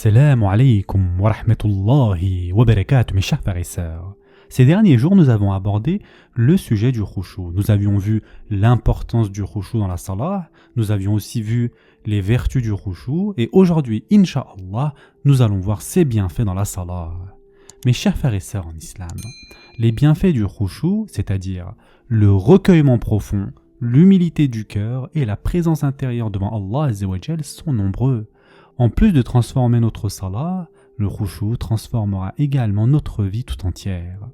Assalamu alaikum wa rahmatullahi wa barakatuh, mes chers frères et sœurs. Ces derniers jours, nous avons abordé le sujet du khushu. Nous avions vu l'importance du khushu dans la salah, nous avions aussi vu les vertus du khushu, et aujourd'hui, incha'Allah, nous allons voir ses bienfaits dans la salah. Mes chers frères et sœurs en islam, les bienfaits du khushu, c'est-à-dire le recueillement profond, l'humilité du cœur et la présence intérieure devant Allah Azza wa Jal sont nombreux. En plus de transformer notre salah, le khushu transformera également notre vie tout entière.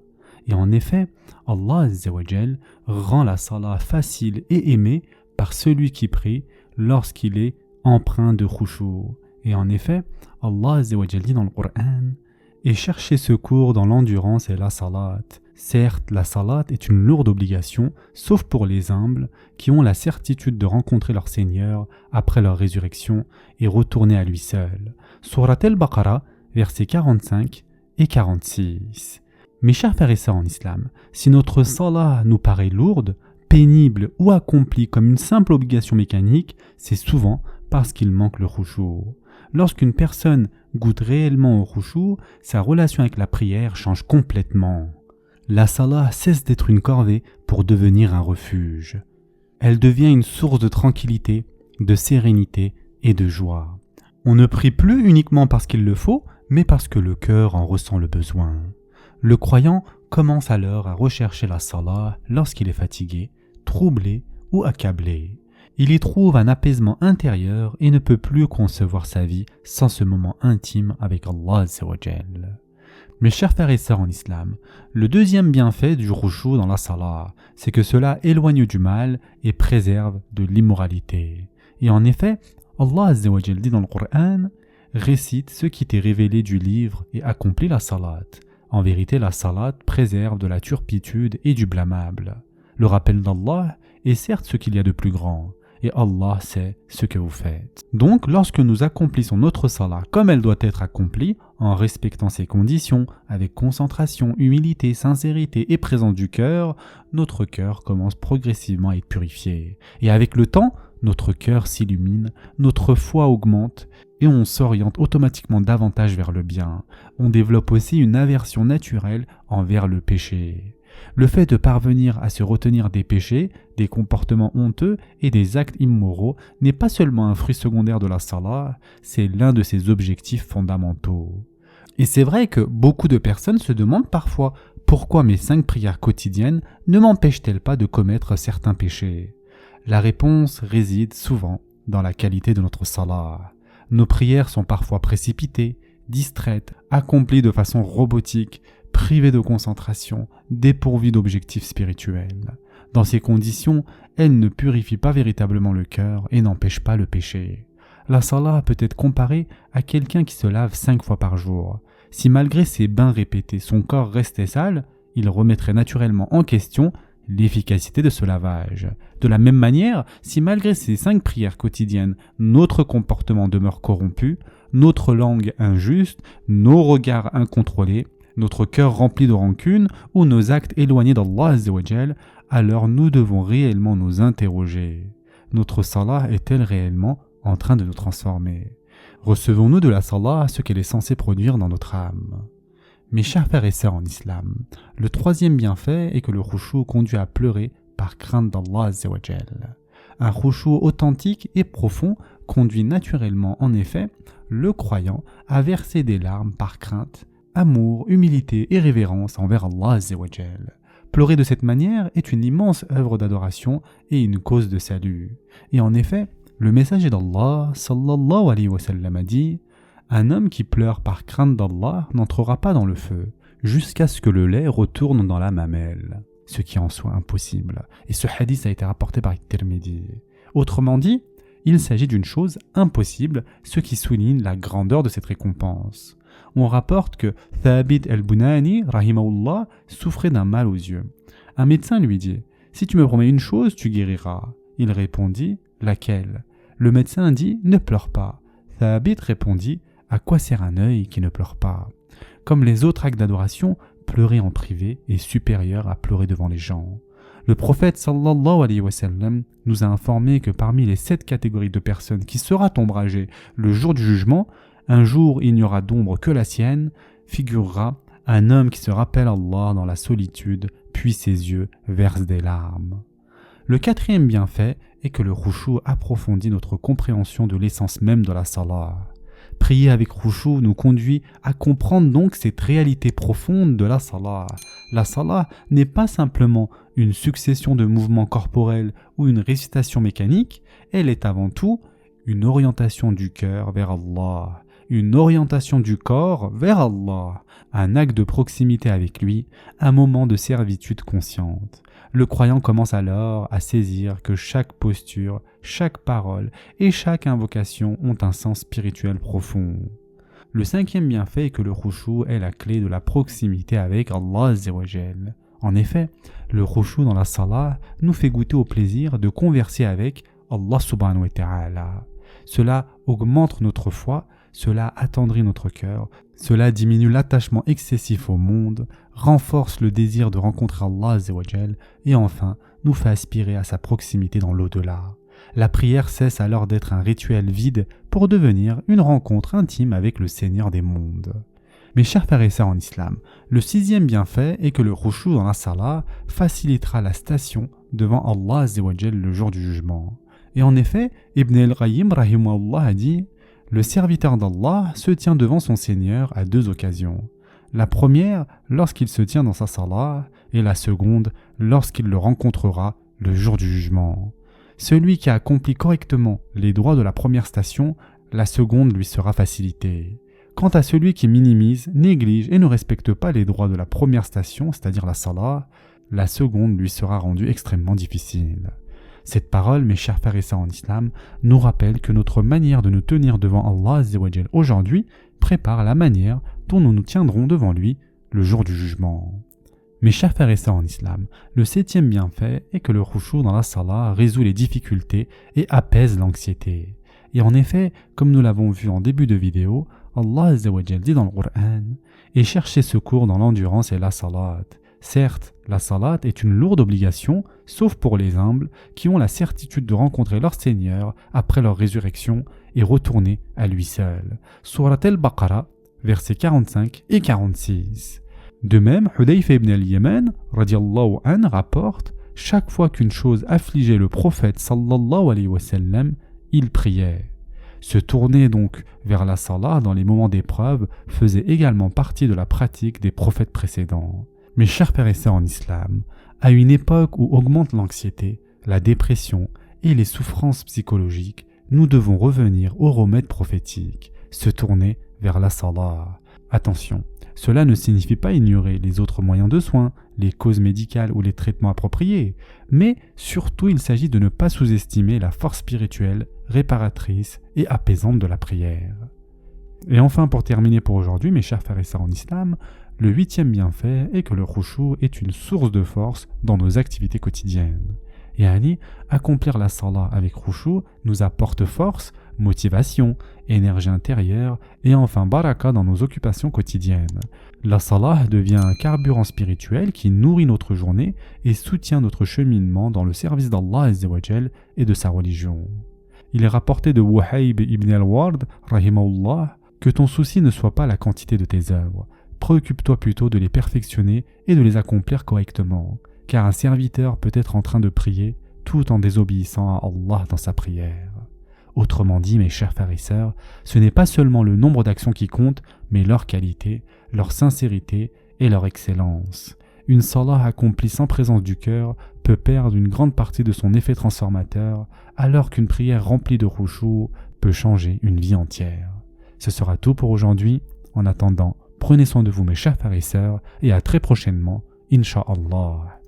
Et en effet, Allah Azza wa Jal rend la salah facile et aimée par celui qui prie lorsqu'il est empreint de khushu. Et en effet, Allah Azza wa Jal dit dans le Coran « Et cherchez secours dans l'endurance et la salat ». Certes, la salat est une lourde obligation, sauf pour les humbles qui ont la certitude de rencontrer leur Seigneur après leur résurrection et retourner à lui seul. Surat al-Baqarah, versets 45 et 46. Mes chers frères et sœurs en islam, si notre salat nous paraît lourde, pénible ou accomplie comme une simple obligation mécanique, c'est souvent parce qu'il manque le khushu. Lorsqu'une personne goûte réellement au khushu, sa relation avec la prière change complètement. La salah cesse d'être une corvée pour devenir un refuge. Elle devient une source de tranquillité, de sérénité et de joie. On ne prie plus uniquement parce qu'il le faut, mais parce que le cœur en ressent le besoin. Le croyant commence alors à rechercher la salah lorsqu'il est fatigué, troublé ou accablé. Il y trouve un apaisement intérieur et ne peut plus concevoir sa vie sans ce moment intime avec Allah Azza wa Jal. Mes chers frères et sœurs en islam, le deuxième bienfait du khushu dans la salah, c'est que cela éloigne du mal et préserve de l'immoralité. Et en effet, Allah Azza wa Jal dit dans le Coran « Récite ce qui t'est révélé du livre et accomplis la salat. En vérité, la salat préserve de la turpitude et du blâmable. Le rappel d'Allah est certes ce qu'il y a de plus grand. Et Allah sait ce que vous faites. » Donc, lorsque nous accomplissons notre salat comme elle doit être accomplie, en respectant ses conditions, avec concentration, humilité, sincérité et présence du cœur, notre cœur commence progressivement à être purifié. Et avec le temps, notre cœur s'illumine, notre foi augmente et on s'oriente automatiquement davantage vers le bien. On développe aussi une aversion naturelle envers le péché. Le fait de parvenir à se retenir des péchés, des comportements honteux et des actes immoraux n'est pas seulement un fruit secondaire de la salah, c'est l'un de ses objectifs fondamentaux. Et c'est vrai que beaucoup de personnes se demandent parfois pourquoi mes 5 prières quotidiennes ne m'empêchent-elles pas de commettre certains péchés. La réponse réside souvent dans la qualité de notre salah. Nos prières sont parfois précipitées, distraites, accomplies de façon robotique, privées de concentration, dépourvues d'objectifs spirituels. Dans ces conditions, elles ne purifient pas véritablement le cœur et n'empêchent pas le péché. La salah peut être comparée à quelqu'un qui se lave 5 fois par jour. Si malgré ses bains répétés, son corps restait sale, il remettrait naturellement en question l'efficacité de ce lavage. De la même manière, si malgré ces 5 prières quotidiennes, notre comportement demeure corrompu, notre langue injuste, nos regards incontrôlés, notre cœur rempli de rancune ou nos actes éloignés d'Allah Azza wa Jal, alors nous devons réellement nous interroger. Notre salah est-elle réellement en train de nous transformer? Recevons-nous de la salah ce qu'elle est censée produire dans notre âme? Mes chers frères et sœurs en islam, le troisième bienfait est que le khushu conduit à pleurer par crainte d'Allah Azza wa Jal. Un khushu authentique et profond conduit naturellement en effet le croyant à verser des larmes par crainte, amour, humilité et révérence envers Allah Azza wa Jal. Pleurer de cette manière est une immense œuvre d'adoration et une cause de salut. Et en effet, le messager d'Allah sallallahu alayhi wa sallam a dit « Un homme qui pleure par crainte d'Allah n'entrera pas dans le feu, jusqu'à ce que le lait retourne dans la mamelle. » Ce qui en soit impossible. Et ce hadith a été rapporté par Tirmidhi. Autrement dit, il s'agit d'une chose impossible, ce qui souligne la grandeur de cette récompense. On rapporte que Thabit al-Bunani, rahimahullah, souffrait d'un mal aux yeux. Un médecin lui dit « Si tu me promets une chose, tu guériras. » Il répondit « Laquelle ?» Le médecin dit « Ne pleure pas. » Thabit répondit « À quoi sert un œil qui ne pleure pas ?» Comme les autres actes d'adoration, pleurer en privé est supérieur à pleurer devant les gens. Le prophète sallallahu alayhi wa sallam nous a informé que parmi les 7 catégories de personnes qui sera ombragées le jour du jugement, Un jour il n'y aura d'ombre que la sienne, figurera un homme qui se rappelle Allah dans la solitude, puis ses yeux versent des larmes. Le quatrième bienfait est que le khushu approfondit notre compréhension de l'essence même de la salah. Prier avec khushu nous conduit à comprendre donc cette réalité profonde de la salah. La salah n'est pas simplement une succession de mouvements corporels ou une récitation mécanique, elle est avant tout une orientation du cœur vers Allah, une orientation du corps vers Allah, un acte de proximité avec lui, un moment de servitude consciente. Le croyant commence alors à saisir que chaque posture, chaque parole et chaque invocation ont un sens spirituel profond. Le cinquième bienfait est que le khushu est la clé de la proximité avec Allah Azza wa Jal. En effet, le khushu dans la salah nous fait goûter au plaisir de converser avec Allah subhanahu wa ta'ala. Cela augmente notre foi, cela attendrit notre cœur, cela diminue l'attachement excessif au monde, renforce le désir de rencontrer Allah Azza wa Jal et enfin nous fait aspirer à sa proximité dans l'au-delà. La prière cesse alors d'être un rituel vide pour devenir une rencontre intime avec le Seigneur des mondes. Mes chers frères et sœurs en islam, le sixième bienfait est que le khushu dans la salah facilitera la station devant Allah Azza wa Jal le jour du jugement. Et en effet, Ibn al-Qayyim rahimahullah a dit « Le serviteur d'Allah se tient devant son Seigneur à deux occasions. La première lorsqu'il se tient dans sa salah et la seconde lorsqu'il le rencontrera le jour du jugement. Celui qui a accompli correctement les droits de la première station, la seconde lui sera facilitée. Quant à celui qui minimise, néglige et ne respecte pas les droits de la première station, c'est-à-dire la salah, la seconde lui sera rendue extrêmement difficile. » Cette parole, mes chers frères et sœurs en islam, nous rappelle que notre manière de nous tenir devant Allah Azza wa Jal aujourd'hui prépare la manière dont nous nous tiendrons devant lui le jour du jugement. Mes chers frères et sœurs en islam, le septième bienfait est que le khushu dans la salah résout les difficultés et apaise l'anxiété. Et en effet, comme nous l'avons vu en début de vidéo, Allah Azza wa Jal dit dans le Coran « Et cherchez secours dans l'endurance et la salat ». Certes, la salat est une lourde obligation, sauf pour les humbles qui ont la certitude de rencontrer leur Seigneur après leur résurrection et retourner à lui seul. Surat al-Baqarah, versets 45 et 46. De même, Hudayfa ibn al-Yaman, radiallahu anhu, rapporte « Chaque fois qu'une chose affligeait le prophète sallallahu alayhi wa sallam, il priait. » Se tourner donc vers la salat dans les moments d'épreuve faisait également partie de la pratique des prophètes précédents. Mes chers frères et sœurs en islam, à une époque où augmente l'anxiété, la dépression et les souffrances psychologiques, nous devons revenir au remède prophétique, se tourner vers la salah. Attention, cela ne signifie pas ignorer les autres moyens de soins, les causes médicales ou les traitements appropriés, mais surtout il s'agit de ne pas sous-estimer la force spirituelle, réparatrice et apaisante de la prière. Et enfin, pour terminer pour aujourd'hui, mes chers frères et sœurs en islam, le huitième bienfait est que le khushu est une source de force dans nos activités quotidiennes. Yani, accomplir la salah avec khushu nous apporte force, motivation, énergie intérieure et enfin baraka dans nos occupations quotidiennes. La salah devient un carburant spirituel qui nourrit notre journée et soutient notre cheminement dans le service d'Allah Azza wa Jal et de sa religion. Il est rapporté de Wuhayb ibn al-Ward, rahimahullah, que ton souci ne soit pas la quantité de tes œuvres. Préoccupe-toi plutôt de les perfectionner et de les accomplir correctement, car un serviteur peut être en train de prier tout en désobéissant à Allah dans sa prière. Autrement dit, mes chers frères et sœurs, ce n'est pas seulement le nombre d'actions qui compte, mais leur qualité, leur sincérité et leur excellence. Une salah accomplie sans présence du cœur peut perdre une grande partie de son effet transformateur, alors qu'une prière remplie de khushu peut changer une vie entière. Ce sera tout pour aujourd'hui. En attendant, prenez soin de vous mes chers frères et sœurs et à très prochainement, Inch'Allah.